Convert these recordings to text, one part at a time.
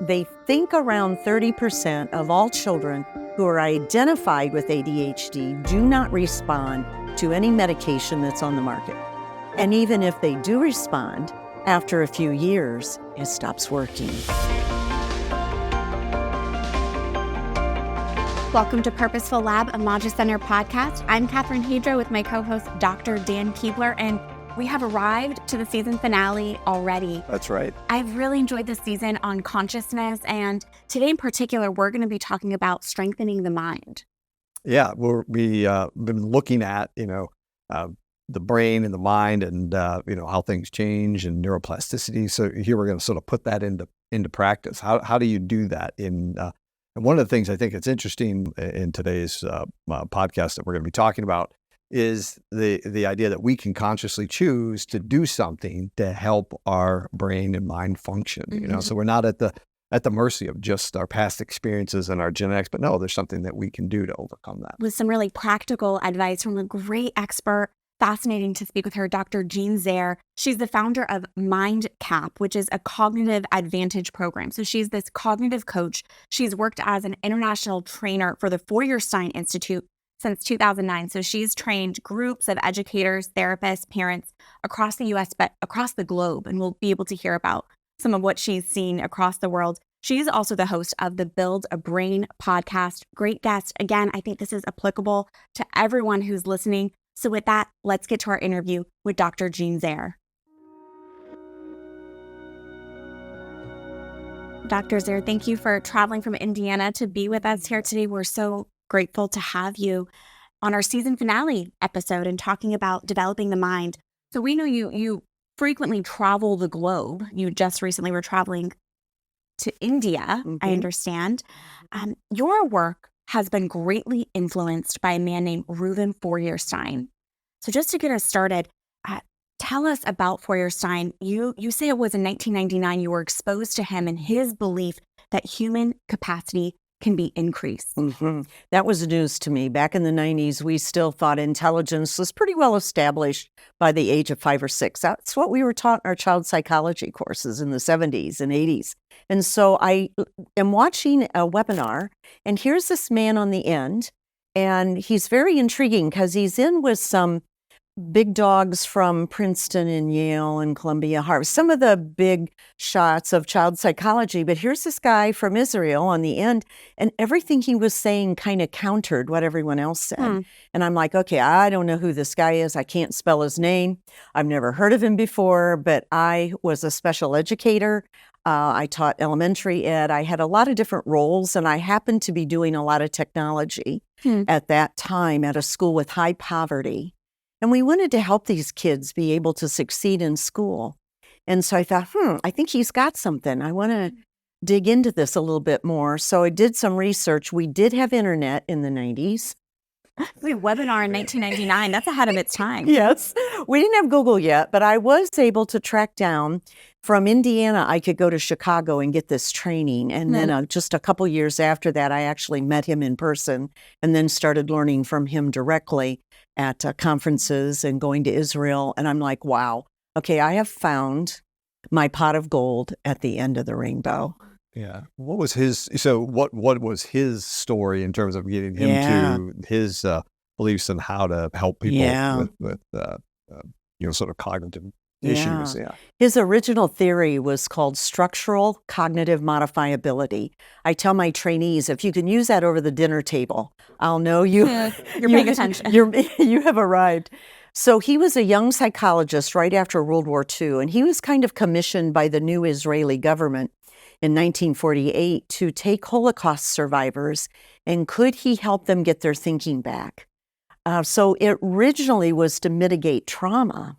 they think around 30% of all children who are identified with ADHD do not respond to any medication that's on the market. And even if they do respond, after a few years, it stops working. Welcome to Purposeful Lab, a Mediated Center podcast. I'm Catherine Hedro with my co-host, Dr. Dan Keebler, and we have arrived to the season finale already. That's right. I've really enjoyed this season on consciousness, and today in particular, we're going to be talking about strengthening the mind. Yeah, we've been looking at, the brain and the mind and, how things change and neuroplasticity. So here we're going to sort of put that into practice. How do you do that? And one of the things I think it's interesting in today's podcast that we're going to be talking about is the idea that we can consciously choose to do something to help our brain and mind function. Mm-hmm. So we're not at the mercy of just our past experiences and our genetics, but no, there's something that we can do to overcome that. With some really practical advice from a great expert. Fascinating to speak with her, Dr. Jeanne Zehr. She's the founder of MINDCAP, which is a cognitive advantage program. So she's this cognitive coach. She's worked as an international trainer for the Feuerstein Institute since 2009. So she's trained groups of educators, therapists, parents across the U.S., but across the globe. And we'll be able to hear about some of what she's seen across the world. She's also the host of the Build a Brain podcast. Great guest. Again, I think this is applicable to everyone who's listening. So with that, let's get to our interview with Dr. Jeanne Zehr. Dr. Zehr, thank you for traveling from Indiana to be with us here today. We're so grateful to have you on our season finale episode and talking about developing the mind. So we know you frequently travel the globe. You just recently were traveling to India, I understand. Your work has been greatly influenced by a man named Ruben Feuerstein. So just to get us started, tell us about Feuerstein. You say it was in 1999 you were exposed to him and his belief that human capacity can be increased. Mm-hmm. That was news to me. Back in the 90s, we still thought intelligence was pretty well established by the age of 5 or 6. That's what we were taught in our child psychology courses in the 70s and 80s. And so I am watching a webinar, and here's this man on the end, and he's very intriguing because he's in with some big dogs from Princeton and Yale and Columbia, Harvard, some of the big shots of child psychology. But here's this guy from Israel on the end, and everything he was saying kind of countered what everyone else said. And I'm like, okay, I don't know who this guy is. I can't spell his name. I've never heard of him before, but I was a special educator. I taught elementary ed. I had a lot of different roles, and I happened to be doing a lot of technology at that time at a school with high poverty. And we wanted to help these kids be able to succeed in school. And so I thought, I think he's got something. I want to dig into this a little bit more. So I did some research. We did have internet in the 90s. Wait, webinar in 1999, that's ahead of its time. Yes, we didn't have Google yet, but I was able to track down from Indiana. I could go to Chicago and get this training. And then just a couple years after that, I actually met him in person and then started learning from him directly at conferences and going to Israel. And I'm like, wow, okay, I have found my pot of gold at the end of the rainbow. Yeah. What was his his story in terms of getting him to his beliefs and how to help people with sort of cognitive issues? Yeah. His original theory was called structural cognitive modifiability. I tell my trainees, if you can use that over the dinner table, I'll know you're paying attention. You have arrived. So he was a young psychologist right after World War II, and he was kind of commissioned by the new Israeli government in 1948 to take Holocaust survivors, and could he help them get their thinking back? So it originally was to mitigate trauma.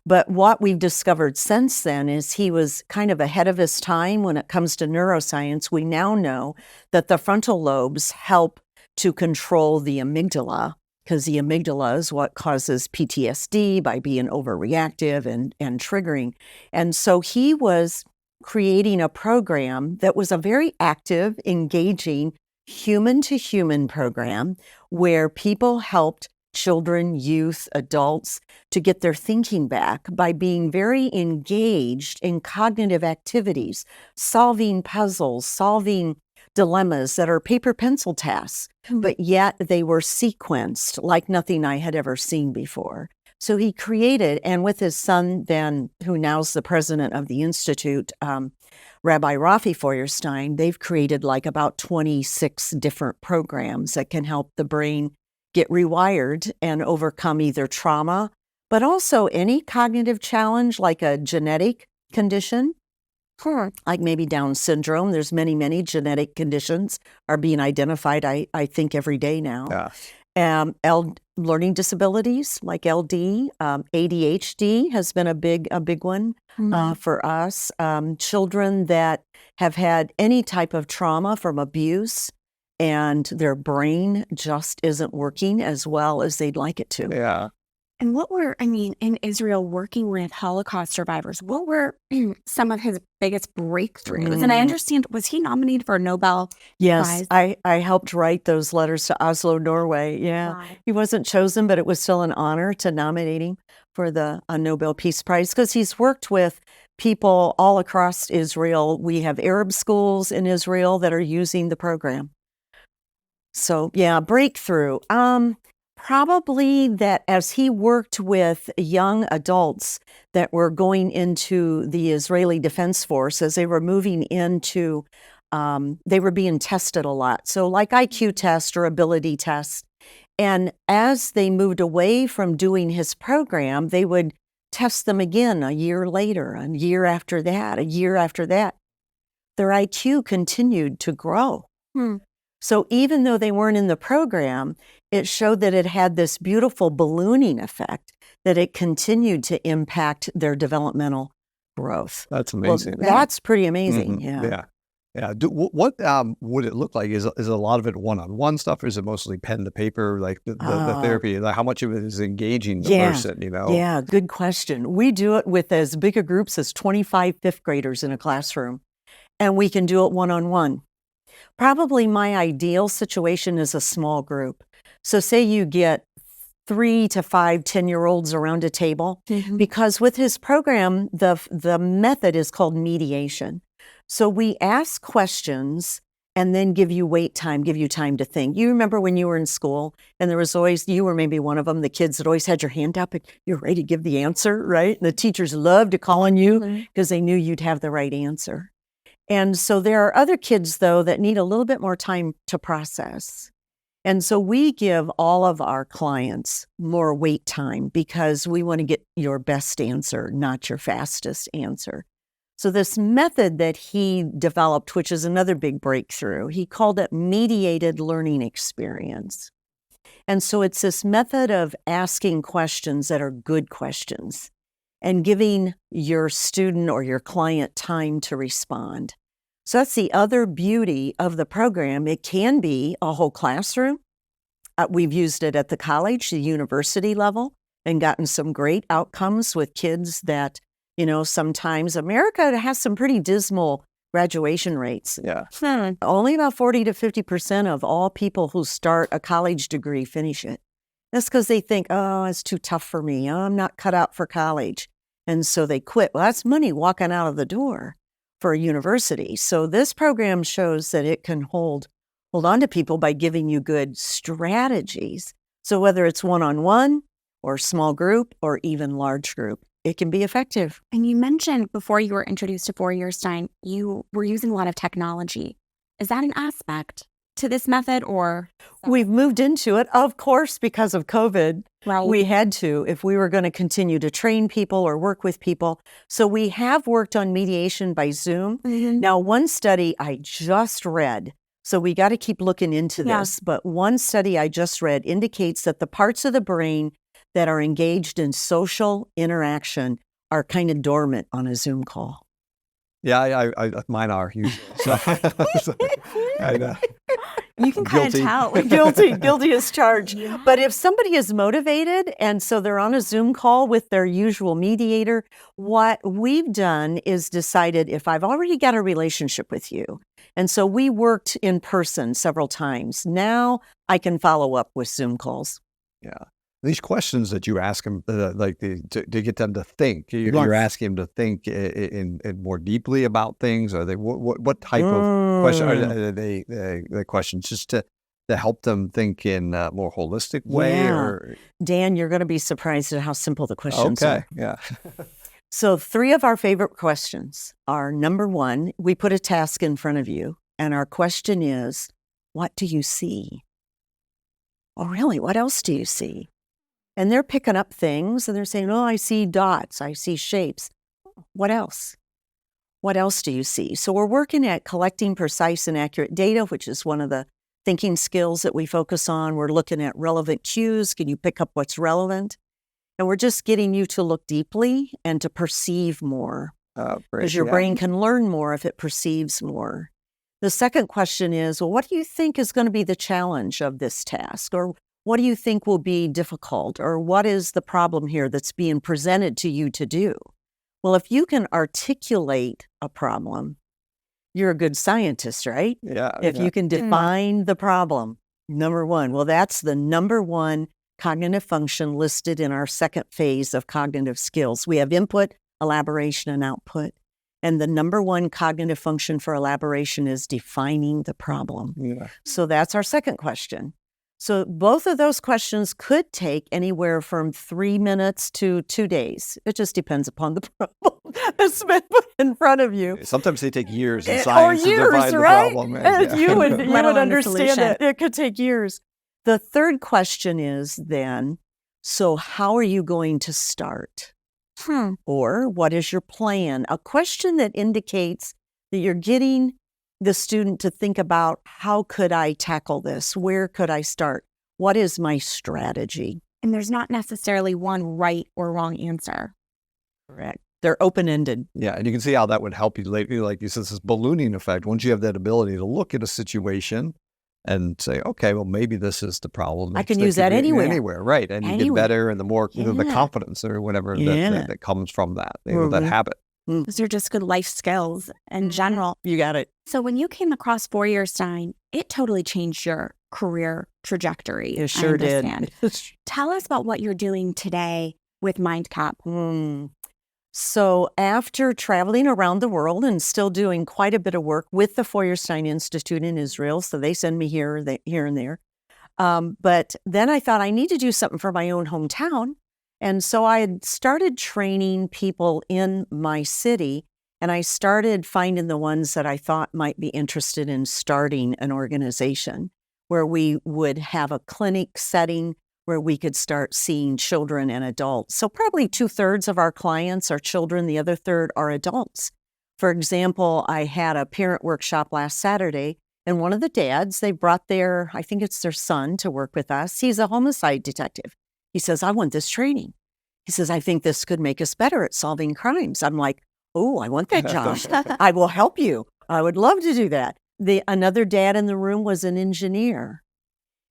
But what we've discovered since then is he was kind of ahead of his time when it comes to neuroscience. We now know that the frontal lobes help to control the amygdala, because the amygdala is what causes PTSD by being overreactive and triggering. And so he was creating a program that was a very active, engaging, human-to-human program where people helped children, youth, adults to get their thinking back by being very engaged in cognitive activities, solving puzzles, solving dilemmas that are paper pencil tasks, but yet they were sequenced like nothing I had ever seen before. So he created, and with his son then, who now's the president of the Institute, Rabbi Ruben Feuerstein, they've created like about 26 different programs that can help the brain get rewired and overcome either trauma, but also any cognitive challenge like a genetic condition, like maybe Down syndrome. There's many, many genetic conditions are being identified, I think, every day now. Yeah. Learning disabilities like LD, ADHD has been a big one for us. Children that have had any type of trauma from abuse and their brain just isn't working as well as they'd like it to. Yeah. And in Israel, working with Holocaust survivors, what were some of his biggest breakthroughs? And I understand, was he nominated for a Nobel Yes, Prize? I helped write those letters to Oslo, Norway. Yeah, Wow. he wasn't chosen, but it was still an honor to nominate him for the Nobel Peace Prize because he's worked with people all across Israel. We have Arab schools in Israel that are using the program. So yeah, breakthrough. Probably that as he worked with young adults that were going into the Israeli Defense Force, as they were moving into, they were being tested a lot. So like IQ tests or ability tests. And as they moved away from doing his program, they would test them again a year later, a year after that, a year after that. Their IQ continued to grow. So even though they weren't in the program, it showed that it had this beautiful ballooning effect, that it continued to impact their developmental growth. That's amazing. Well, that's pretty amazing. Yeah. What would it look like? Is a lot of it one-on-one stuff, or is it mostly pen to paper, like the therapy? Like how much of it is engaging the person, Yeah, good question. We do it with as big a groups as 25 fifth graders in a classroom, and we can do it one-on-one. Probably my ideal situation is a small group. So say you get 3 to 5 10-year-olds around a table, because with his program, the method is called mediation. So we ask questions and then give you wait time, give you time to think. You remember when you were in school and there was always, you were maybe one of them, the kids that always had your hand up and you're ready to give the answer, right? And the teachers loved to call on you because they knew you'd have the right answer. And so there are other kids, though, that need a little bit more time to process. And so we give all of our clients more wait time because we want to get your best answer, not your fastest answer. So this method that he developed, which is another big breakthrough, he called it Mediated Learning Experience. And so it's this method of asking questions that are good questions and giving your student or your client time to respond. So that's the other beauty of the program. It can be a whole classroom. We've used it at the college, the university level, and gotten some great outcomes with kids that, sometimes America has some pretty dismal graduation rates. Yeah. Only about 40 to 50% of all people who start a college degree finish it. That's because they think, oh, it's too tough for me. I'm not cut out for college. And so they quit. Well, that's money walking out of the door for a university. So this program shows that it can hold on to people by giving you good strategies. So whether it's one-on-one or small group or even large group, it can be effective. And you mentioned before you were introduced to Feuerstein, you were using a lot of technology. Is that an aspect to this method or? We've moved into it, of course, because of COVID. Right. We had to, if we were going to continue to train people or work with people. So we have worked on mediation by Zoom. Now, one study I just read, so we got to keep looking into this, but one study I just read indicates that the parts of the brain that are engaged in social interaction are kind of dormant on a Zoom call. Yeah, mine are usually. So, I know. You can kind of tell. Guilty as charged. Yeah. But if somebody is motivated and so they're on a Zoom call with their usual mediator, what we've done is decided if I've already got a relationship with you, and so we worked in person several times, now I can follow up with Zoom calls. Yeah. These questions that you ask them, to get them to think, you're asking them to think in more deeply about things. Are they what type of question are they? The questions just to help them think in a more holistic way. Yeah. Or Dan, you're going to be surprised at how simple the questions are. Yeah. So 3 of our favorite questions are, number 1, we put a task in front of you, and our question is, what do you see? Oh, really? What else do you see? And they're picking up things and they're saying, oh, I see dots, I see shapes. What else? What else do you see? So we're working at collecting precise and accurate data, which is one of the thinking skills that we focus on. We're looking at relevant cues. Can you pick up what's relevant? And we're just getting you to look deeply and to perceive more. Because your brain can learn more if it perceives more. The second question is, well, what do you think is going to be the challenge of this task? Or what do you think will be difficult? Or what is the problem here that's being presented to you to do? Well, if you can articulate a problem, you're a good scientist, right? Yeah. If you can define the problem, number 1. Well, that's the number 1 cognitive function listed in our second phase of cognitive skills. We have input, elaboration, and output. And the number 1 cognitive function for elaboration is defining the problem. Yeah. So that's our second question. So both of those questions could take anywhere from 3 minutes to 2 days. It just depends upon the problem that's been put in front of you. Sometimes they take years in science to define the problem. And you would understand it. It could take years. The third question is then, so how are you going to start? Or what is your plan? A question that indicates that you're getting the student to think about, how could I tackle this? Where could I start? What is my strategy? And there's not necessarily one right or wrong answer. Correct. They're open-ended. Yeah, and you can see how that would help you lately. Like you said, this ballooning effect. Once you have that ability to look at a situation and say, okay, well, maybe this is the problem. I can use that anywhere. Anywhere, right. And you get better, and the more the confidence or whatever that comes from that, that habit. Those are just good life skills in general. You got it. So when you came across Feuerstein, it totally changed your career trajectory. It sure did. Tell us about what you're doing today with MINDCAP. So after traveling around the world and still doing quite a bit of work with the Feuerstein Institute in Israel, so they send me here and there. But then I thought I need to do something for my own hometown. And so I had started training people in my city, and I started finding the ones that I thought might be interested in starting an organization where we would have a clinic setting where we could start seeing children and adults. So probably 2/3 of our clients are children, the other third are adults. For example, I had a parent workshop last Saturday, and one of the dads, they brought I think it's their son, to work with us. He's a homicide detective. He says, I want this training. He says, I think this could make us better at solving crimes. I'm like, oh, I want that job. I will help you. I would love to do that. Another dad in the room was an engineer.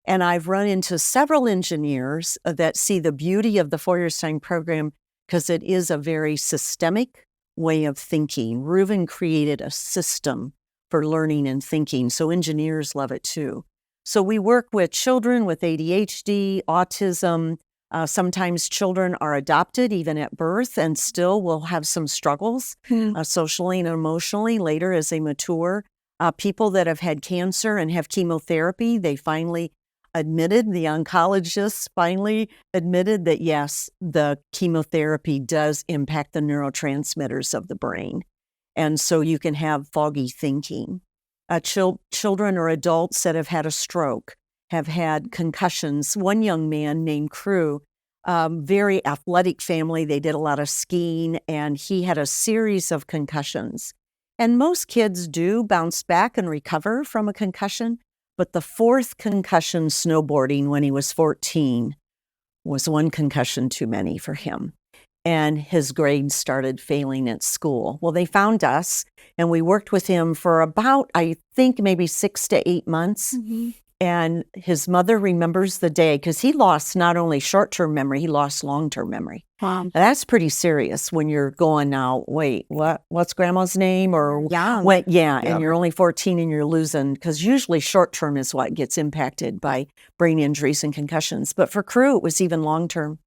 And I've run into several engineers that see the beauty of the Feuerstein program because it is a very systemic way of thinking. Ruben created a system for learning and thinking, so engineers love it too. So we work with children with ADHD, autism. Sometimes children are adopted even at birth and still will have some struggles socially and emotionally later as they mature. People that have had cancer and have chemotherapy, the oncologists finally admitted that yes, the chemotherapy does impact the neurotransmitters of the brain. And so you can have foggy thinking. Children or adults that have had a stroke, have had concussions. One young man named Crew, very athletic family, they did a lot of skiing, and he had a series of concussions. And most kids do bounce back and recover from a concussion, but the 4th concussion snowboarding when he was 14 was one concussion too many for him. And his grades started failing at school. Well, they found us, and we worked with him for about, I think, maybe 6 to 8 months. And his mother remembers the day because he lost not only short-term memory, he lost long-term memory. Wow. Now, that's pretty serious when you're going now, wait, what's grandma's name? Or Young. and you're only 14 and you're losing, because usually short-term is what gets impacted by brain injuries and concussions. But for Crew, it was even long-term.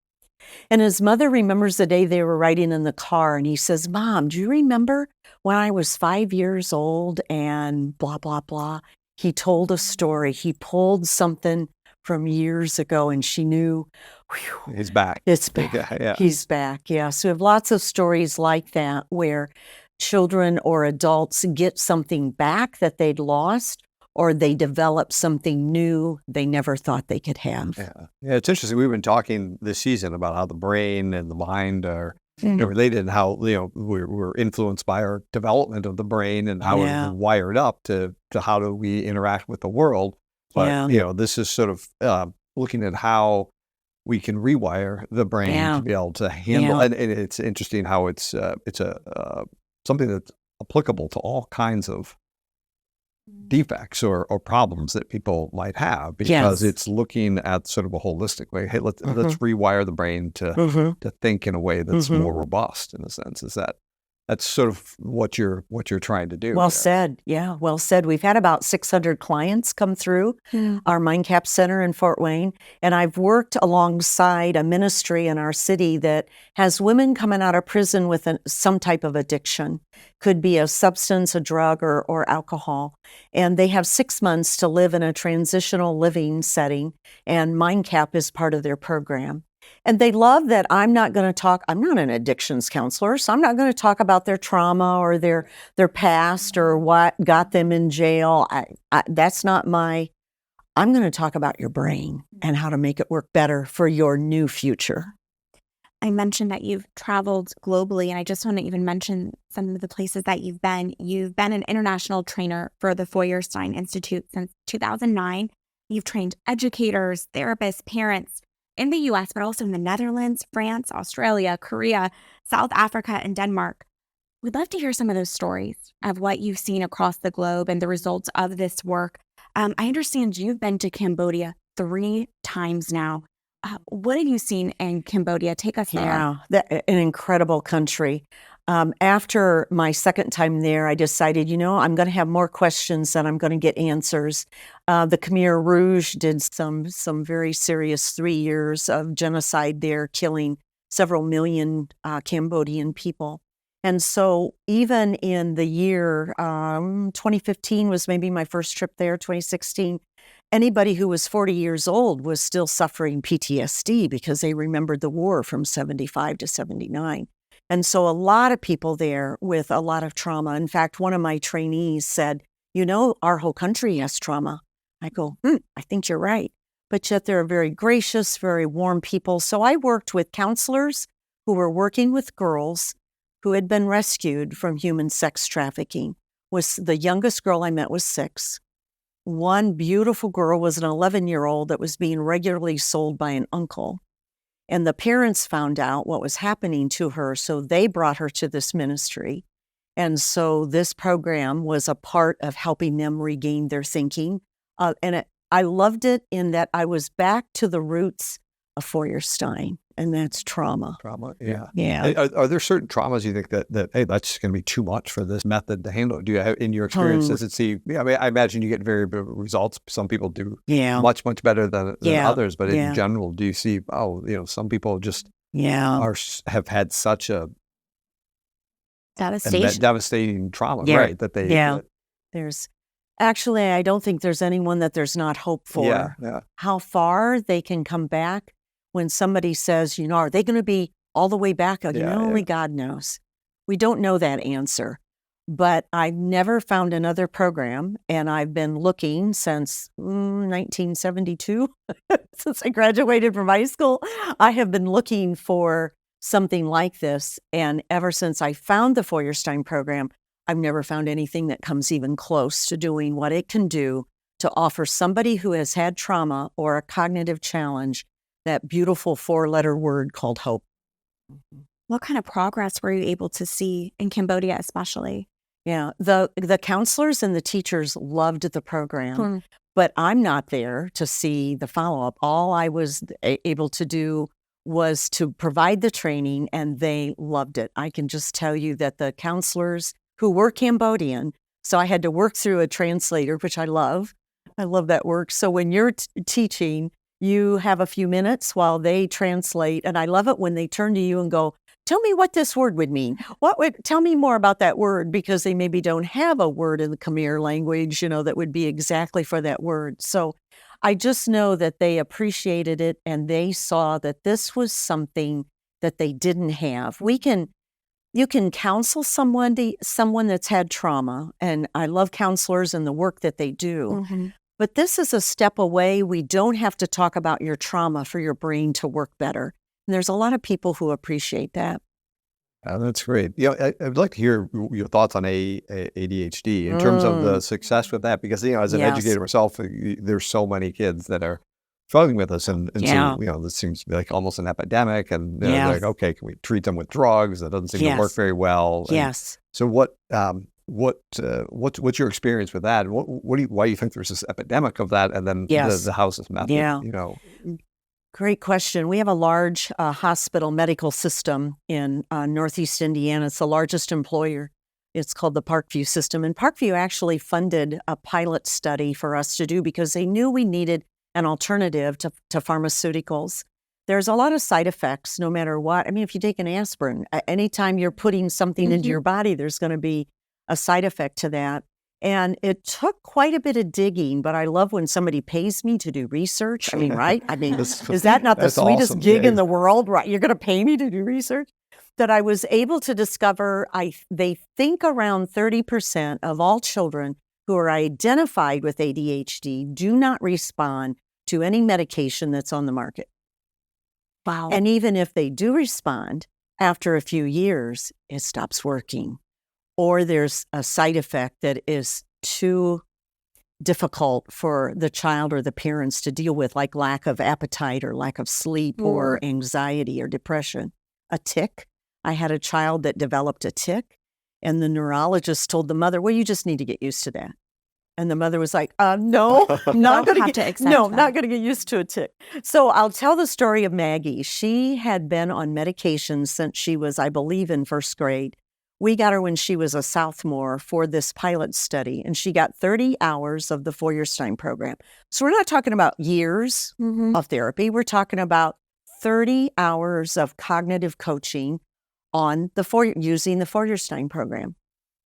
And his mother remembers the day they were riding in the car, and he says, Mom, do you remember when I was 5 years old and blah, blah, blah? He told a story. He pulled something from years ago, and she knew, whew, He's back. it's back. Yeah. He's back. Yeah. So we have lots of stories like that where children or adults get something back that they'd lost, or they develop something new they never thought they could have. Yeah, it's interesting. We've been talking this season about how the brain and the mind are related, and how we're influenced by our development of the brain and how it's wired up to how do we interact with the world. But this is sort of looking at how we can rewire the brain to be able to handle. And it's interesting how it's something that's applicable to all kinds of defects or problems that people might have, because it's looking at sort of a holistic way. Hey, let's rewire the brain to think in a way that's more robust, in a sense. That's sort of what you're trying to do. Well said. Yeah, well said. We've had about 600 clients come through our MINDCAP Center in Fort Wayne, and I've worked alongside a ministry in our city that has women coming out of prison with some type of addiction. Could be a substance, a drug, or alcohol. And they have 6 months to live in a transitional living setting, and MINDCAP is part of their program. And they love that I'm not an addictions counselor, so I'm not going to talk about their trauma or their past or what got them in jail. That's not I'm going to talk about your brain and how to make it work better for your new future. I mentioned that you've traveled globally, and I just want to even mention some of the places that you've been. You've been an international trainer for the Feuerstein Institute since 2009. You've trained educators, therapists, parents in the U.S., but also in the Netherlands, France, Australia, Korea, South Africa, and Denmark. We'd love to hear some of those stories of what you've seen across the globe and the results of this work. I understand you've been to Cambodia 3 times now. What have you seen in Cambodia? Take us there. Yeah, an incredible country. After my second time there, I decided, I'm going to have more questions than I'm going to get answers. The Khmer Rouge did some very serious 3 years of genocide there, killing several million Cambodian people. And so even in the year 2015 was maybe my first trip there, 2016, anybody who was 40 years old was still suffering PTSD because they remembered the war from 75 to 79. And so a lot of people there with a lot of trauma. In fact, one of my trainees said, our whole country has trauma. I go, I think you're right. But yet they're very gracious, very warm people. So I worked with counselors who were working with girls who had been rescued from human sex trafficking. The youngest girl I met was 6. One beautiful girl was an 11-year-old that was being regularly sold by an uncle. And the parents found out what was happening to her, so they brought her to this ministry. And so this program was a part of helping them regain their thinking. I loved it in that I was back to the roots of Feuerstein, and that's trauma. Trauma, yeah. Yeah. Are there certain traumas you think that hey, that's going to be too much for this method to handle? Do you have, in your experience, does it see? I mean, I imagine you get variable results. Some people do much better than others, but in general, do you see? Some people just have had such a devastating trauma, right? That they There's actually, I don't think there's anyone that there's not hope for. Yeah. How far they can come back. When somebody says, are they going to be all the way back? Only God knows. We don't know that answer. But I've never found another program, and I've been looking since 1972, since I graduated from high school. I have been looking for something like this, and ever since I found the Feuerstein program, I've never found anything that comes even close to doing what it can do to offer somebody who has had trauma or a cognitive challenge that beautiful 4-letter word called hope. What kind of progress were you able to see in Cambodia especially? Yeah. The counselors and the teachers loved the program, but I'm not there to see the follow-up. All I was able to do was to provide the training, and they loved it. I can just tell you that the counselors who were Cambodian, so I had to work through a translator, which I love. I love that work. So when you're teaching, you have a few minutes while they translate, and I love it when they turn to you and go, tell me what this word would mean. Tell me more about that word, because they maybe don't have a word in the Khmer language, that would be exactly for that word. So I just know that they appreciated it, and they saw that this was something that they didn't have. You can counsel someone that's had trauma, and I love counselors and the work that they do. But this is a step away. We don't have to talk about your trauma for your brain to work better. And there's a lot of people who appreciate that. That's great. I'd like to hear your thoughts on ADHD in terms of the success with that, because, as an educator myself, there's so many kids that are struggling with this. And so, this seems like almost an epidemic. And they're like, okay, can we treat them with drugs? That doesn't seem to work very well. Yes. So what's your experience with that? Why do you think there's this epidemic of that? And then the house's method, Great question. We have a large hospital medical system in Northeast Indiana. It's the largest employer. It's called the Parkview system. And Parkview actually funded a pilot study for us to do because they knew we needed an alternative to pharmaceuticals. There's a lot of side effects no matter what. I mean, if you take an aspirin, anytime you're putting something into your body, there's going to be a side effect to that. And it took quite a bit of digging, but I love when somebody pays me to do research. I mean, right? I mean, is that not the sweetest gig in the world, right? You're going to pay me to do research? That I was able to discover, they think around 30% of all children who are identified with ADHD do not respond to any medication that's on the market. Wow. And even if they do respond, after a few years, it stops working. Or there's a side effect that is too difficult for the child or the parents to deal with, like lack of appetite or lack of sleep or anxiety or depression. A tic. I had a child that developed a tic, and the neurologist told the mother, well, you just need to get used to that. And the mother was like, no, not going to get used to a tic. So I'll tell the story of Maggie. She had been on medication since she was, I believe, in first grade. We got her when she was a sophomore for this pilot study, and she got 30 hours of the Feuerstein program. So we're not talking about years of therapy. We're talking about 30 hours of cognitive coaching on using the Feuerstein program.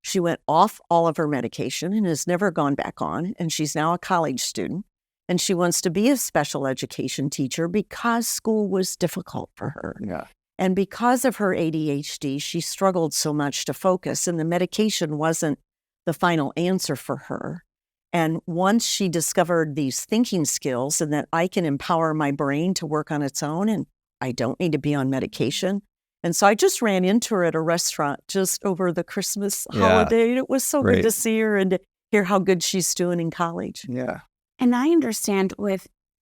She went off all of her medication and has never gone back on, and she's now a college student, and she wants to be a special education teacher because school was difficult for her. Yeah. And because of her ADHD, she struggled so much to focus, and the medication wasn't the final answer for her. And once she discovered these thinking skills and that I can empower my brain to work on its own and I don't need to be on medication. And so I just ran into her at a restaurant just over the Christmas holiday. And it was so good to see her and to hear how good she's doing in college. Yeah. And I understand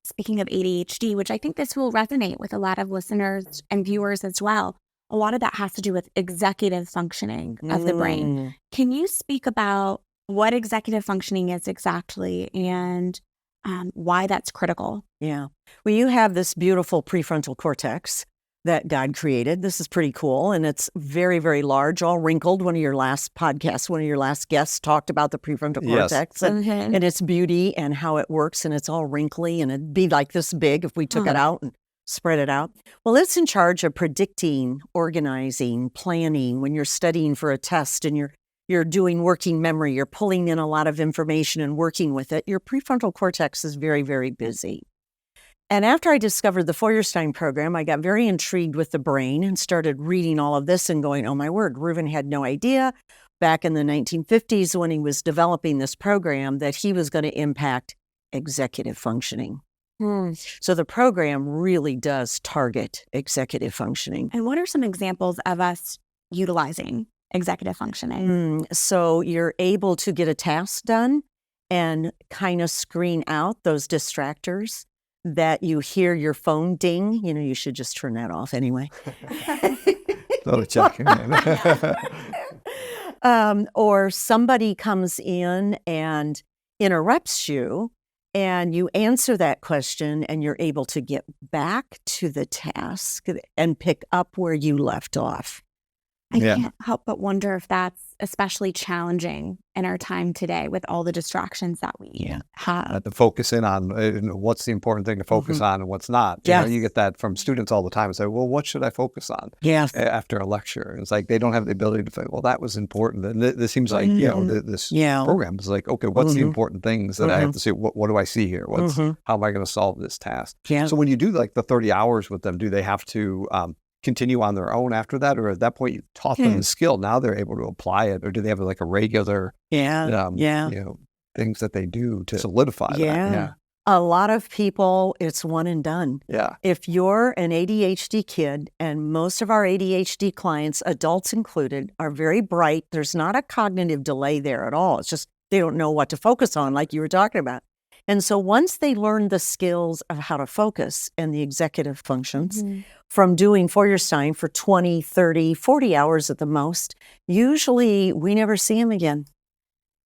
speaking of ADHD, which I think this will resonate with a lot of listeners and viewers as well, a lot of that has to do with executive functioning of the brain. Can you speak about what executive functioning is exactly and why that's critical? Yeah. Well, you have this beautiful prefrontal cortex that God created. This is pretty cool. And it's very, very large, all wrinkled. One of your last guests talked about the prefrontal cortex and its beauty and how it works. And it's all wrinkly and it'd be like this big if we took it out and spread it out. Well, it's in charge of predicting, organizing, planning. When you're studying for a test and you're doing working memory, you're pulling in a lot of information and working with it, your prefrontal cortex is very, very busy. And after I discovered the Feuerstein program, I got very intrigued with the brain and started reading all of this and going, oh my word, Ruben had no idea back in the 1950s when he was developing this program that he was going to impact executive functioning. So the program really does target executive functioning. And what are some examples of us utilizing executive functioning? So you're able to get a task done and kind of screen out those distractors. That you hear your phone ding, you should just turn that off anyway. Check. Or somebody comes in and interrupts you, and you answer that question, and you're able to get back to the task and pick up where you left off. I can't help but wonder if that's especially challenging in our time today with all the distractions that we have. To focus in on what's the important thing to focus on and what's not. You get that from students all the time. Say, well, what should I focus on after a lecture? And it's like they don't have the ability to say, well, that was important. And this seems like, this program is like, okay, what's the important things that I have to see? What do I see here? How am I going to solve this task? So when you do like the 30 hours with them, do they have to continue on their own after that, or at that point you taught them the skill, now they're able to apply it, or do they have like a regular things that they do to solidify that? A lot of people, it's one and done. Yeah. If you're an ADHD kid, and most of our ADHD clients, adults included, are very bright, there's not a cognitive delay there at all. It's just they don't know what to focus on, like you were talking about. And so once they learn the skills of how to focus and the executive functions from doing Feuerstein for 20, 30, 40 hours at the most, usually we never see them again.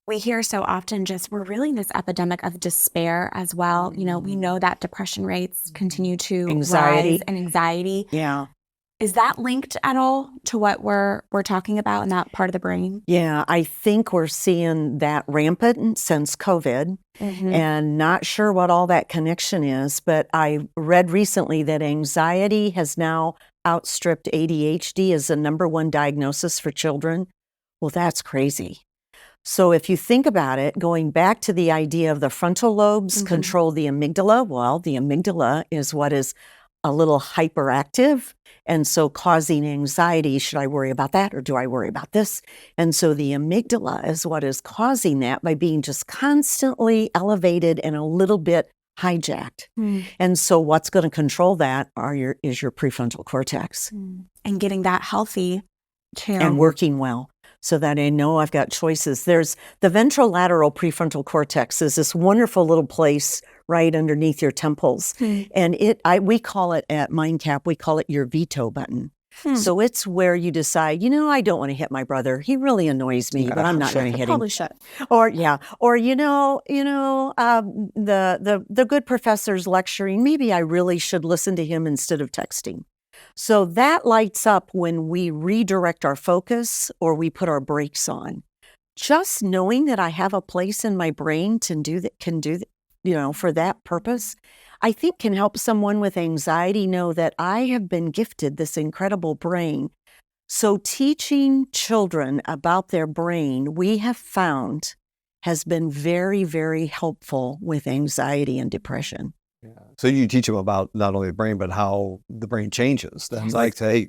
We hear so often we're really in this epidemic of despair as well. We know that depression rates continue to rise, and anxiety. Yeah. Is that linked at all to what we're talking about in that part of the brain? Yeah, I think we're seeing that rampant since COVID, and not sure what all that connection is. But I read recently that anxiety has now outstripped ADHD as the number one diagnosis for children. Well, that's crazy. So if you think about it, going back to the idea of the frontal lobes control the amygdala, well, the amygdala is what is a little hyperactive, and so causing anxiety. Should I worry about that, or do I worry about this? And so the amygdala is what is causing that by being just constantly elevated and a little bit hijacked. And so what's going to control that is your prefrontal cortex. And getting that healthy too. And working well, so that I know I've got choices. There's the ventrolateral prefrontal cortex is this wonderful little place right underneath your temples. And we call it at MINDCAP, we call it your veto button. So it's where you decide, I don't want to hit my brother. He really annoys me, but I'm not going to hit him. Probably should. Or the good professor's lecturing. Maybe I really should listen to him instead of texting. So that lights up when we redirect our focus or we put our brakes on. Just knowing that I have a place in my brain to do that, for that purpose, I think can help someone with anxiety know that I have been gifted this incredible brain. So teaching children about their brain, we have found, has been very, very helpful with anxiety and depression. Yeah. So you teach them about not only the brain, but how the brain changes. That's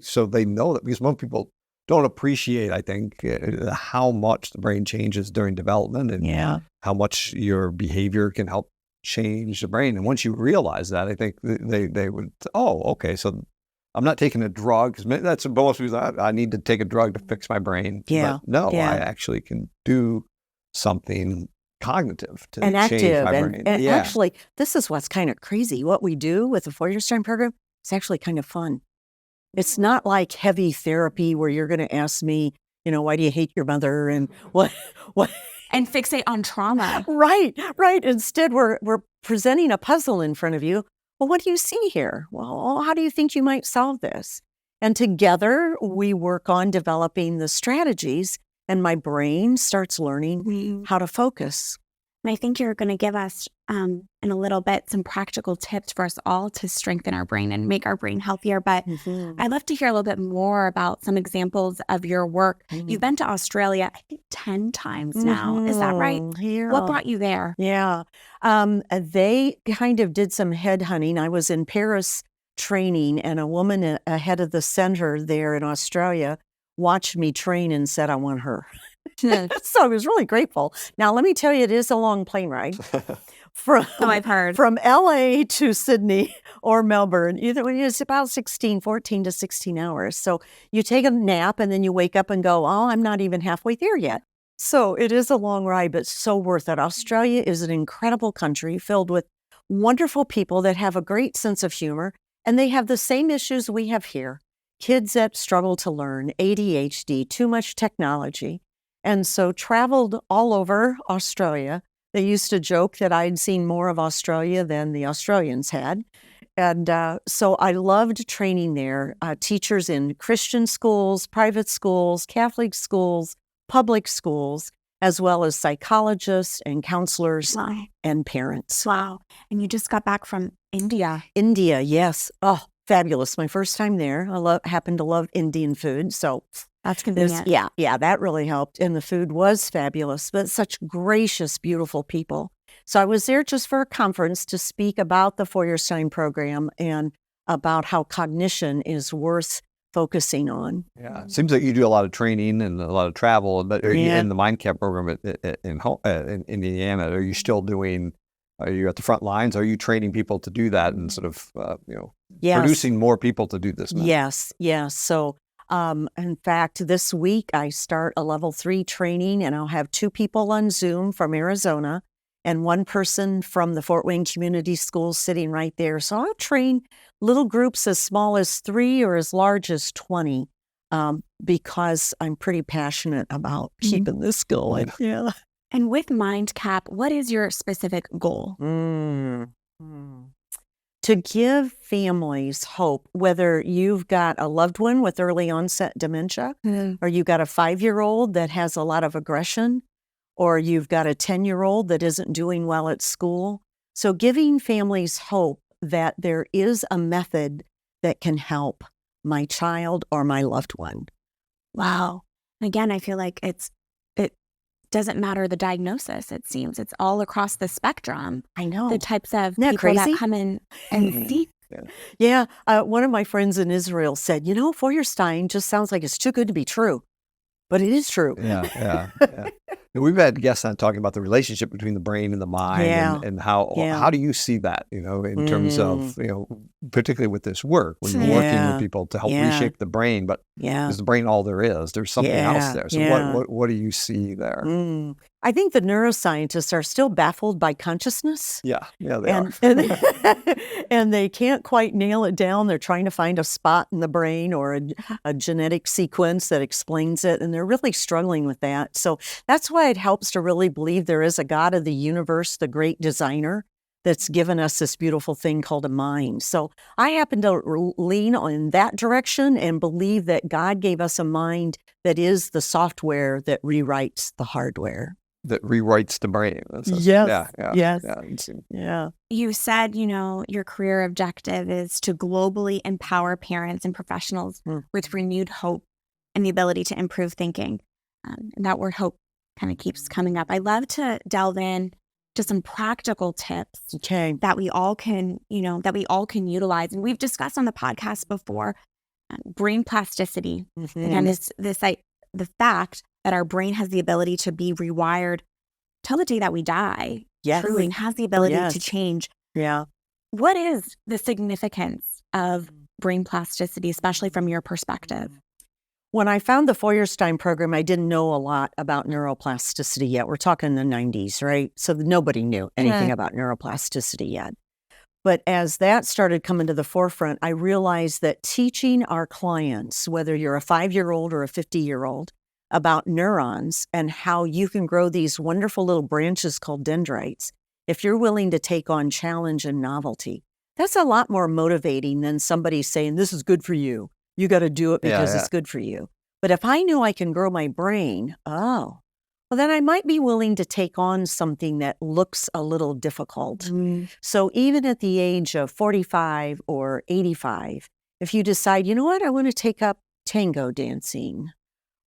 so they know that, because most people don't appreciate, I think, how much the brain changes during development and how much your behavior can help change the brain. And once you realize that, I think they would, okay, so I'm not taking a drug, because that's most people, I need to take a drug to fix my brain. Yeah. But no, I actually can do something cognitive to and change active. my brain. And actually, this is what's kind of crazy. What we do with the Feuerstein program is actually kind of fun. It's not like heavy therapy where you're going to ask me, why do you hate your mother and what? And fixate on trauma. Right. Instead, we're presenting a puzzle in front of you. Well, what do you see here? Well, how do you think you might solve this? And together, we work on developing the strategies, and my brain starts learning how to focus. And I think you're going to give us, in a little bit, some practical tips for us all to strengthen our brain and make our brain healthier. But I'd love to hear a little bit more about some examples of your work. You've been to Australia, I think, 10 times now. Is that right? Yeah. What brought you there? Yeah. They kind of did some headhunting. I was in Paris training, and a woman ahead of the center there in Australia watched me train and said, I want her. So I was really grateful. Now, let me tell you, it is a long plane ride. I've heard. From LA to Sydney or Melbourne, either way, it's about 14 to 16 hours. So you take a nap and then you wake up and go, I'm not even halfway there yet. So it is a long ride, but so worth it. Australia is an incredible country filled with wonderful people that have a great sense of humor, and they have the same issues we have here. Kids that struggle to learn, ADHD, too much technology. And so traveled all over Australia. They used to joke that I'd seen more of Australia than the Australians had. And so I loved training there. Teachers in Christian schools, private schools, Catholic schools, public schools, as well as psychologists and counselors and parents. Wow. And you just got back from India. India, yes. Oh, fabulous. My first time there. I happen to love Indian food. So that's convenient. Yeah, that really helped. And the food was fabulous, but such gracious, beautiful people. So I was there just for a conference to speak about the Feuerstein program and about how cognition is worth focusing on. Yeah, it seems like you do a lot of training and a lot of travel, but in the MINDCAP program in Indiana, are you still doing, are you at the front lines? Are you training people to do that and sort of, producing more people to do this now? Yes. So in fact, this week I start a level 3 training, and I'll have 2 people on Zoom from Arizona and 1 person from the Fort Wayne Community Schools sitting right there. So I'll train little groups as small as 3 or as large as 20 because I'm pretty passionate about keeping this going. Yeah. And with MINDCAP, what is your specific goal? To give families hope, whether you've got a loved one with early onset dementia, or you've got a 5-year-old that has a lot of aggression, or you've got a 10-year-old that isn't doing well at school. So giving families hope that there is a method that can help my child or my loved one. Wow. Again, I feel like it doesn't matter the diagnosis, it seems. It's all across the spectrum. I know. The types of Isn't that people crazy? that come in and seek. Yeah. One of my friends in Israel said, Feuerstein just sounds like it's too good to be true. But it is true. Yeah. We've had guests on talking about the relationship between the brain and the mind and how do you see that, in terms of, particularly with this work, when you're working with people to help reshape the brain, but is the brain all there is? There's something else there. So what do you see there? I think the neuroscientists are still baffled by consciousness. Yeah, they are. And they can't quite nail it down. They're trying to find a spot in the brain or a genetic sequence that explains it, and they're really struggling with that. So that's why it helps to really believe there is a God of the universe, the great designer, that's given us this beautiful thing called a mind. So I happen to lean in that direction and believe that God gave us a mind that is the software that rewrites the hardware. That rewrites the brain. Yeah. You said, your career objective is to globally empower parents and professionals with renewed hope and the ability to improve thinking. And that word hope kind of keeps coming up. I'd love to delve in to some practical tips that we all can utilize. And we've discussed on the podcast before, brain plasticity. Again, the fact that our brain has the ability to be rewired till the day that we die. Truly has the ability to change. Yeah. What is the significance of brain plasticity, especially from your perspective? When I found the Feuerstein program, I didn't know a lot about neuroplasticity yet. We're talking the 90s, right? So nobody knew anything about neuroplasticity yet. But as that started coming to the forefront, I realized that teaching our clients, whether you're a 5-year-old or a 50-year-old, about neurons and how you can grow these wonderful little branches called dendrites, if you're willing to take on challenge and novelty, that's a lot more motivating than somebody saying, this is good for you. You got to do it because it's good for you. But if I knew I can grow my brain, well, then I might be willing to take on something that looks a little difficult. So even at the age of 45 or 85, if you decide, you know what, I want to take up tango dancing,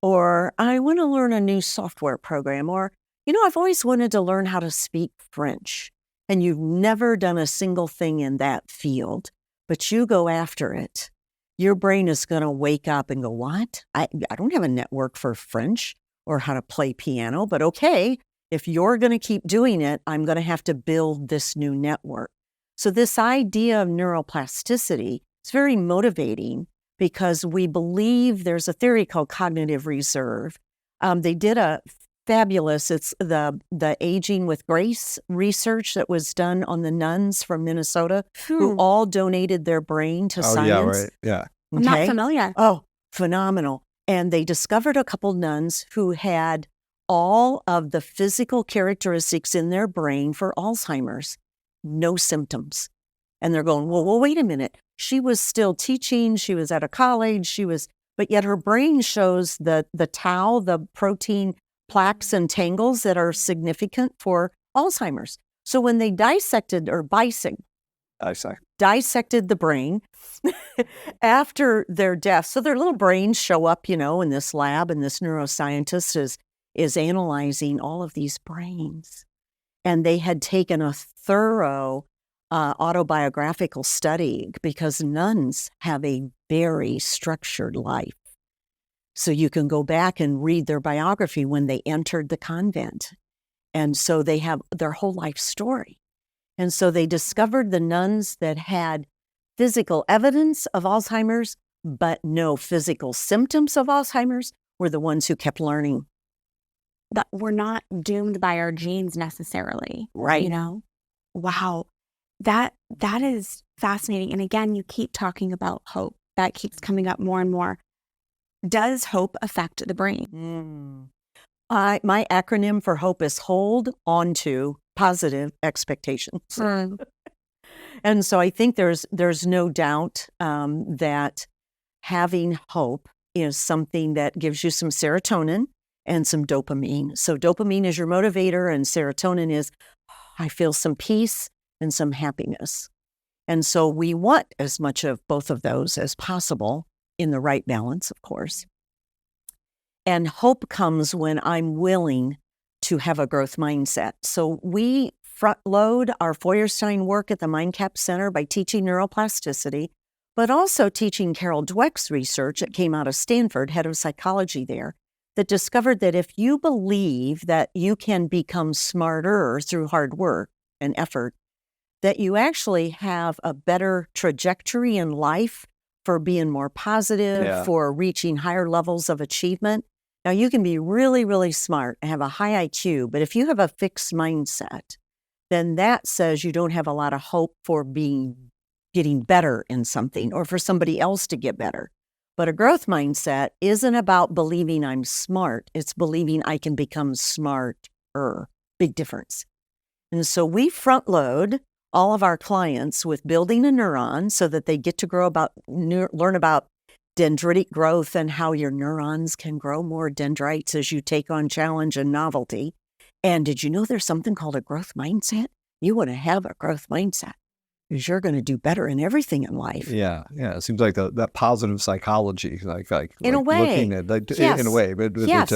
or I want to learn a new software program, or, I've always wanted to learn how to speak French, and you've never done a single thing in that field, but you go after it, your brain is going to wake up and go, what? I don't have a network for French or how to play piano, but okay, if you're going to keep doing it, I'm going to have to build this new network. So this idea of neuroplasticity is very motivating because we believe there's a theory called cognitive reserve. They did a fabulous, it's the Aging with Grace research that was done on the nuns from Minnesota who all donated their brain to science. Yeah, right. Yeah. I'm not familiar. Oh, phenomenal. And they discovered a couple nuns who had all of the physical characteristics in their brain for Alzheimer's, no symptoms. And they're going, well, wait a minute. She was still teaching. She was at a college. But yet her brain shows the tau, the protein plaques and tangles that are significant for Alzheimer's. So when they dissected the brain after their death, so their little brains show up, in this lab, and this neuroscientist is analyzing all of these brains. And they had taken a thorough autobiographical study, because nuns have a very structured life. So you can go back and read their biography when they entered the convent. And so they have their whole life story. And so they discovered the nuns that had physical evidence of Alzheimer's, but no physical symptoms of Alzheimer's, were the ones who kept learning. That we're not doomed by our genes necessarily. Right. Wow. That is fascinating. And again, you keep talking about hope. That keeps coming up more and more. Does hope affect the brain? My acronym for hope is hold on to positive expectations. And so I think there's no doubt that having hope is something that gives you some serotonin and some dopamine. So dopamine is your motivator, and serotonin is, I feel some peace and some happiness. And so we want as much of both of those as possible, in the right balance, of course. And hope comes when I'm willing to have a growth mindset. So we front load our Feuerstein work at the MINDCAP Center by teaching neuroplasticity, but also teaching Carol Dweck's research that came out of Stanford, head of psychology there, that discovered that if you believe that you can become smarter through hard work and effort, that you actually have a better trajectory in life for being more positive, for reaching higher levels of achievement. Now, you can be really, really smart and have a high IQ, but if you have a fixed mindset, then that says you don't have a lot of hope for getting better in something, or for somebody else to get better. But a growth mindset isn't about believing I'm smart. It's believing I can become smarter. Big difference. And so we front load all of our clients with building a neuron so that they get to learn about dendritic growth and how your neurons can grow more dendrites as you take on challenge and novelty. And did you know there's something called a growth mindset? You want to have a growth mindset because you're going to do better in everything in life. Yeah. It seems like that positive psychology, like in a way, looking at in a way, but but yet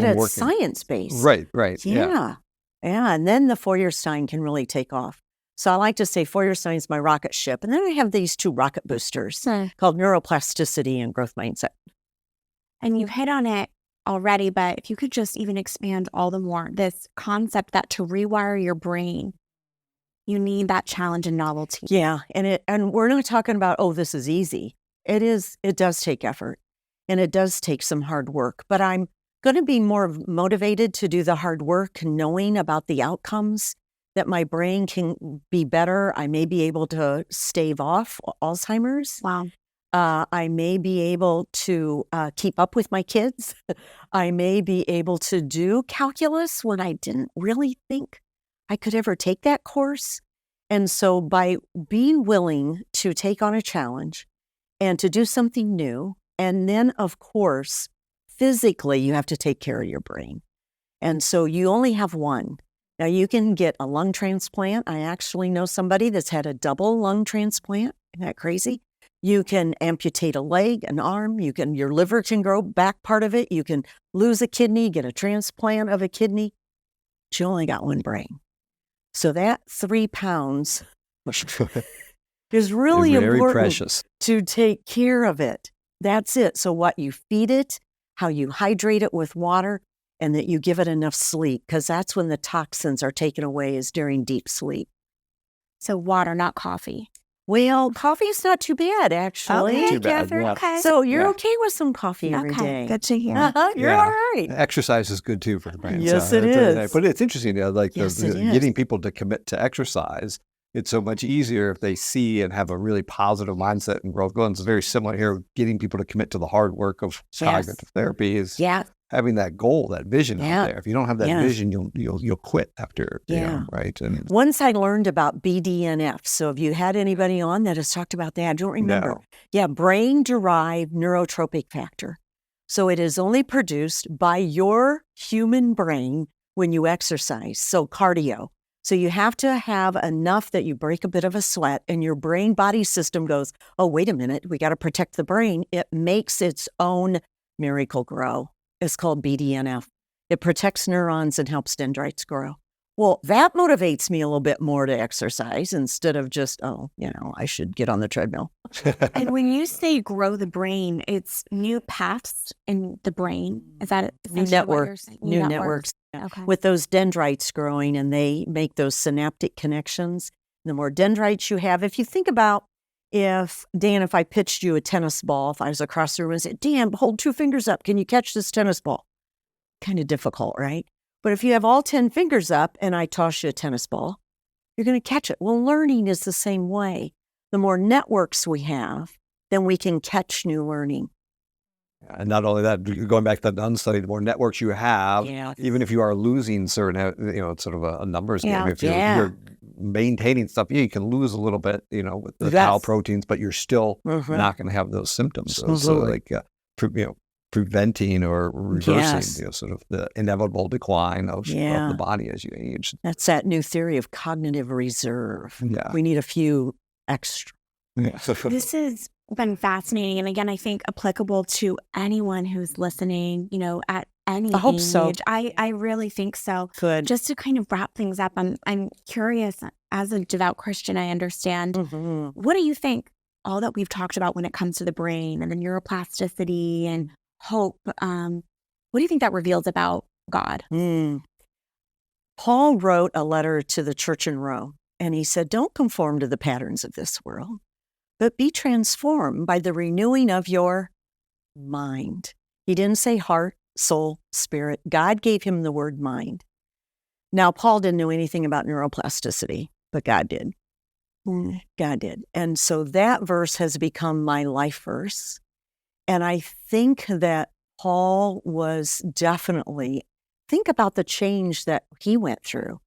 it's science based. Right. Yeah. And then the Feuerstein can really take off. So I like to say Feuerstein's my rocket ship. And then I have these two rocket boosters called neuroplasticity and growth mindset. And you hit on it already, but if you could just even expand all the more, this concept that to rewire your brain, you need that challenge and novelty. Yeah. And we're not talking about, this is easy. It does take effort, and it does take some hard work, but I'm going to be more motivated to do the hard work, knowing about the outcomes, that my brain can be better. I may be able to stave off Alzheimer's. Wow. I may be able to keep up with my kids. I may be able to do calculus when I didn't really think I could ever take that course. And so by being willing to take on a challenge and to do something new, and then, of course, physically, you have to take care of your brain. And so you only have one. Now, you can get a lung transplant. I actually know somebody that's had a double lung transplant. Isn't that crazy? You can amputate a leg, an arm. Your liver can grow back part of it. You can lose a kidney, get a transplant of a kidney. But you only got one brain. So that 3 pounds is really very important precious to take care of it. That's it. So what you feed it, how you hydrate it with water, and that you give it enough sleep, because that's when the toxins are taken away, is during deep sleep. So water, not coffee. Well, coffee is not too bad, actually. Okay, too bad, Catherine, yeah. okay. So you're okay with some coffee every Okay, day. good to hear. You're all right. Exercise is good too for the brain. Yes, so it is. But it's interesting, Yes, it is. getting people to commit to exercise. It's so much easier if they see and have a really positive mindset and growth goals. It's very similar here. Getting people to commit to the hard work of cognitive therapy is having that goal, that vision Yeah. out there. If you don't have that Yeah. vision, you'll quit after, Yeah. right? And Once I learned about BDNF. So have you had anybody on that has talked about that? I don't remember. No. Yeah, brain-derived neurotropic factor. So it is only produced by your human brain when you exercise, so cardio. So you have to have enough that you break a bit of a sweat and your brain-body system goes, oh, wait a minute, we got to protect the brain. It makes its own miracle grow. It's called BDNF. It protects neurons and helps dendrites grow. Well, that motivates me a little bit more to exercise instead of just, I should get on the treadmill. And when you say grow the brain, it's new paths in the brain. Is that New essentially what network, you're saying? new networks. Okay. With those dendrites growing and they make those synaptic connections. The more dendrites you have, if you think about if I pitched you a tennis ball, if I was across the room and said, Dan, hold 2 fingers up. Can you catch this tennis ball? Kind of difficult, right? But if you have all 10 fingers up and I toss you a tennis ball, you're going to catch it. Well, learning is the same way. The more networks we have, then we can catch new learning. And not only that, going back to that unstudied, the more networks you have, Yeah. even if you are losing certain, it's sort of a numbers game. Yeah. If you're maintaining stuff, you can lose a little bit, with the tau proteins, but you're still not going to have those symptoms. So like, preventing or reversing, sort of the inevitable decline of the body as you age. That's that new theory of cognitive reserve. Yeah. We need a few extra. Yeah. This has been fascinating. And again, I think applicable to anyone who's listening, at any I hope age. so. I really think so. Good. Just to kind of wrap things up, I'm curious, as a devout Christian, I understand. Mm-hmm. What do you think all that we've talked about when it comes to the brain and the neuroplasticity and hope, what do you think that reveals about God? Paul wrote a letter to the church in Rome, and he said, don't conform to the patterns of this world, but be transformed by the renewing of your mind. He didn't say heart, soul, spirit. God gave him the word mind. Now, Paul didn't know anything about neuroplasticity, but God did. God did. And so that verse has become my life verse. And I think that Paul was definitely, think about the change that he went through.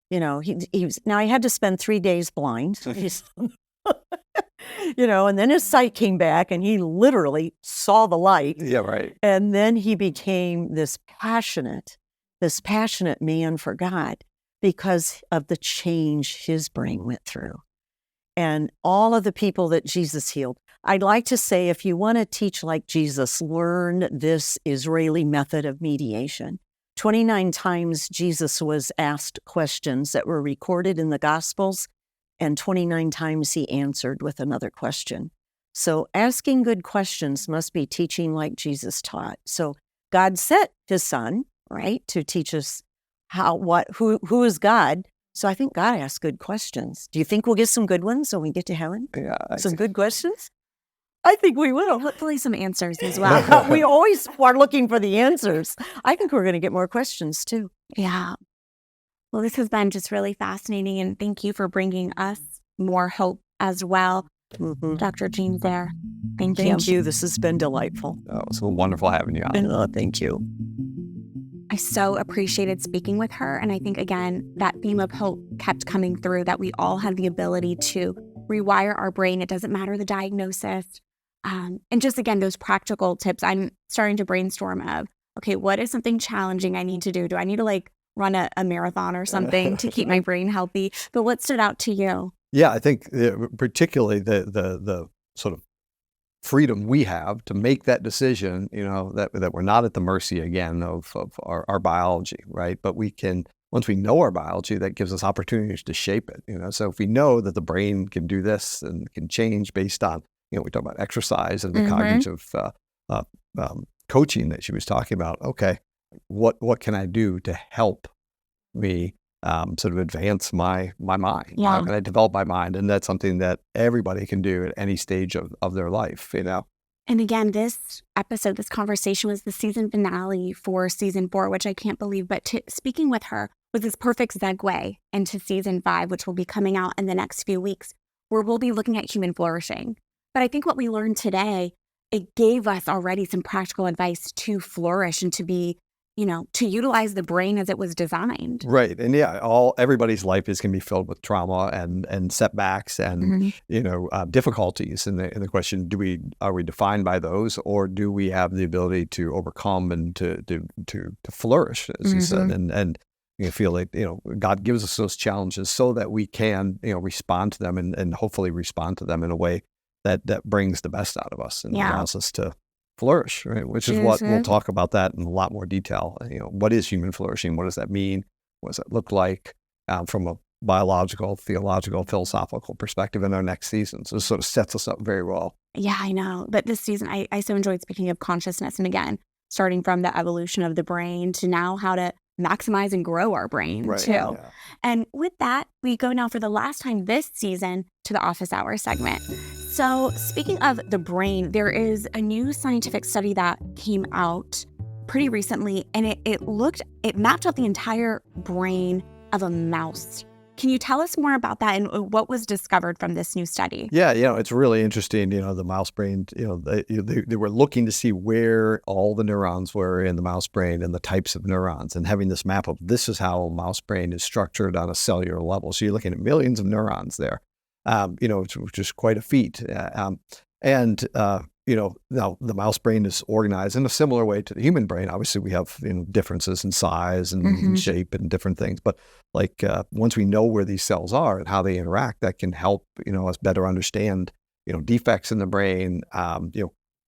He had to spend 3 days blind. And then his sight came back and he literally saw the light. Yeah, right. And then he became this passionate man for God because of the change his brain went through. And all of the people that Jesus healed. I'd like to say, if you want to teach like Jesus, learn this Israeli method of mediation. 29 times Jesus was asked questions that were recorded in the Gospels, and 29 times he answered with another question. So asking good questions must be teaching like Jesus taught. So God sent his son, right, to teach us who is God. So I think God asks good questions. Do you think we'll get some good ones when we get to heaven? Yeah. Some good questions? I think we will. Hopefully some answers as well. We always are looking for the answers. I think we're going to get more questions too. Yeah. Well, this has been just really fascinating, and thank you for bringing us more hope as well. Mm-hmm. Dr. Jeanne Zehr, thank you. Thank you. This has been delightful. Oh, it's so wonderful having you on. Thank you. I so appreciated speaking with her. And I think, again, that theme of hope kept coming through, that we all have the ability to rewire our brain. It doesn't matter the diagnosis. And just, again, those practical tips. I'm starting to brainstorm of, okay, what is something challenging I need to do? Do I need to run a marathon or something to keep my brain healthy? But what stood out to you? Yeah, I think particularly the sort of freedom we have to make that decision, that we're not at the mercy again of our biology, right? But we can, once we know our biology, that gives us opportunities to shape it, So if we know that the brain can do this and can change based on, we talk about exercise and the cognitive coaching that she was talking about. Okay, what can I do to help me sort of advance my mind? Yeah. How can I develop my mind? And that's something that everybody can do at any stage of their life, And again, this episode, this conversation was the season finale for season 4, which I can't believe. But speaking with her was this perfect segue into season 5, which will be coming out in the next few weeks, where we'll be looking at human flourishing. But I think what we learned today, it gave us already some practical advice to flourish and to be, to utilize the brain as it was designed. Right. And everybody's life is going to be filled with trauma and setbacks and, difficulties. And the question, are we defined by those, or do we have the ability to overcome and to flourish, as you said, and feel like, God gives us those challenges so that we can, respond to them and hopefully respond to them in a way that brings the best out of us and allows us to flourish, right? Which is what we'll talk about that in a lot more detail. What is human flourishing? What does that mean? What does that look like from a biological, theological, philosophical perspective in our next season? So it sort of sets us up very well. Yeah, I know. But this season, I so enjoyed speaking of consciousness. And again, starting from the evolution of the brain to now how to maximize and grow our brain too. Yeah. And with that, we go now for the last time this season to the office hour segment. So speaking of the brain, there is a new scientific study that came out pretty recently, and it mapped out the entire brain of a mouse. Can you tell us more about that and what was discovered from this new study? Yeah, it's really interesting. The mouse brain, they were looking to see where all the neurons were in the mouse brain and the types of neurons, and having this map of this is how a mouse brain is structured on a cellular level. So you're looking at millions of neurons there, which is quite a feat. Now the mouse brain is organized in a similar way to the human brain. Obviously, we have differences in size and shape and different things. But once we know where these cells are and how they interact, that can help us better understand defects in the brain.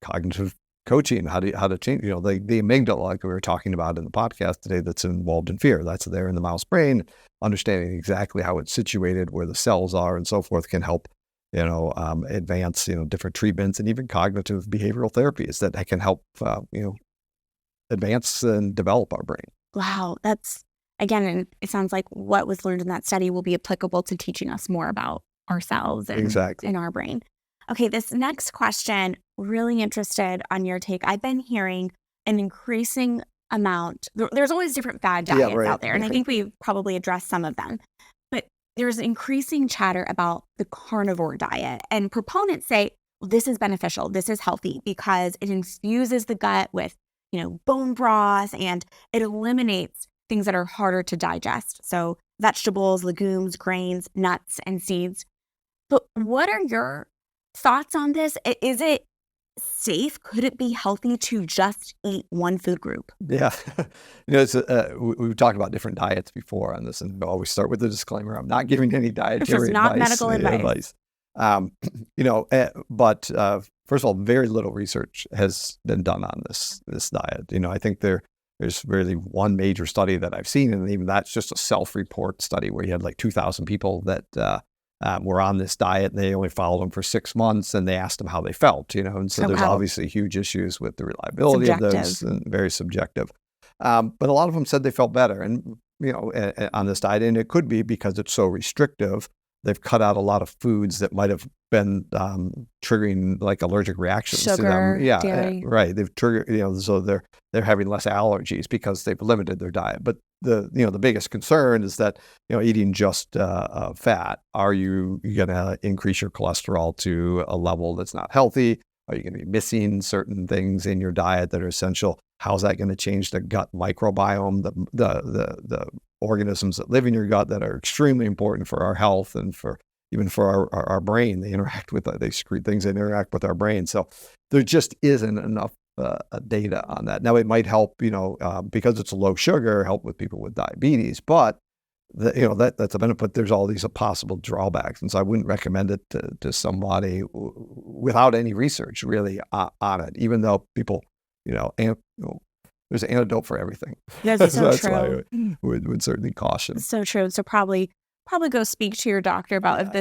Cognitive coaching, how to change. The amygdala, like we were talking about in the podcast today, that's involved in fear. That's there in the mouse brain. Understanding exactly how it's situated, where the cells are, and so forth, can help advance, different treatments and even cognitive behavioral therapies that can help, advance and develop our brain. Wow. That's, again, and it sounds like what was learned in that study will be applicable to teaching us more about ourselves and in our brain. Okay. This next question, really interested on your take. I've been hearing an increasing amount. There's always different fad diets out there. And I think we've probably addressed some of them. There's increasing chatter about the carnivore diet, and proponents say, well, this is beneficial, this is healthy because it infuses the gut with, bone broth, and it eliminates things that are harder to digest. So vegetables, legumes, grains, nuts, and seeds. But what are your thoughts on this? Is it safe? Could it be healthy to just eat one food group? Yeah. We've talked about different diets before on this, and I always start with the disclaimer. I'm not giving any dietary medical advice. But first of all, very little research has been done on this diet. I think there's really one major study that I've seen, and even that's just a self-report study where you had like 2,000 people that were on this diet, and they only followed them for 6 months, and they asked them how they felt, and so there's obviously huge issues with the reliability of those, and very subjective. But a lot of them said they felt better, and on this diet, and it could be because it's so restrictive. They've cut out a lot of foods that might have been triggering like allergic reactions to them. Yeah, dairy. Right. They've triggered, so they're having less allergies because they've limited their diet. But the biggest concern is that eating just fat, are you going to increase your cholesterol to a level that's not healthy? Are you going to be missing certain things in your diet that are essential? How's that going to change the gut microbiome, the organisms that live in your gut that are extremely important for our health and even for our brain? They secrete things that interact with our brain. So there just isn't enough data on that. Now it might help, because it's low sugar, help with people with diabetes, but that's a benefit. There's all these possible drawbacks, and so I wouldn't recommend it to somebody without any research really on it. Even though people, there's an antidote for everything. That's so that's true. Why I would certainly caution. So true. So probably go speak to your doctor about if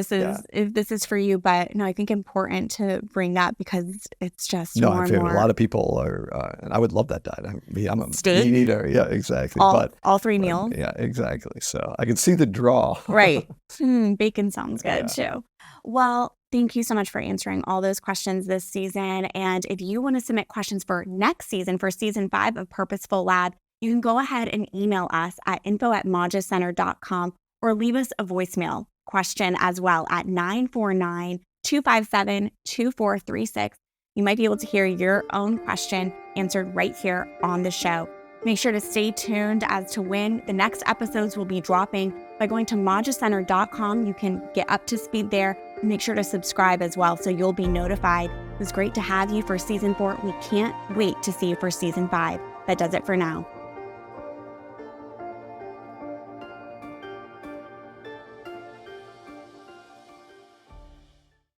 this is for you. But no, I think important to bring that because it's just more and more. A lot of people are, and I would love that diet. I'm a steak? meat eater. Yeah, exactly. All three meals. Yeah, exactly. So I can see the draw. Right. Bacon sounds good too. Well, thank you so much for answering all those questions this season. And if you want to submit questions for next season, for season 5 of Purposeful Lab, you can go ahead and email us at info@magicenter.com or leave us a voicemail question as well at 949-257-2436. you might be able to hear your own question answered right here on the show. Make sure to stay tuned as to when the next episodes will be dropping. By going to MAJAcenter.com, you can get up to speed there. Make sure to subscribe as well so you'll be notified. It was great to have you for season 4. We can't wait to see you for season 5. That does it for now.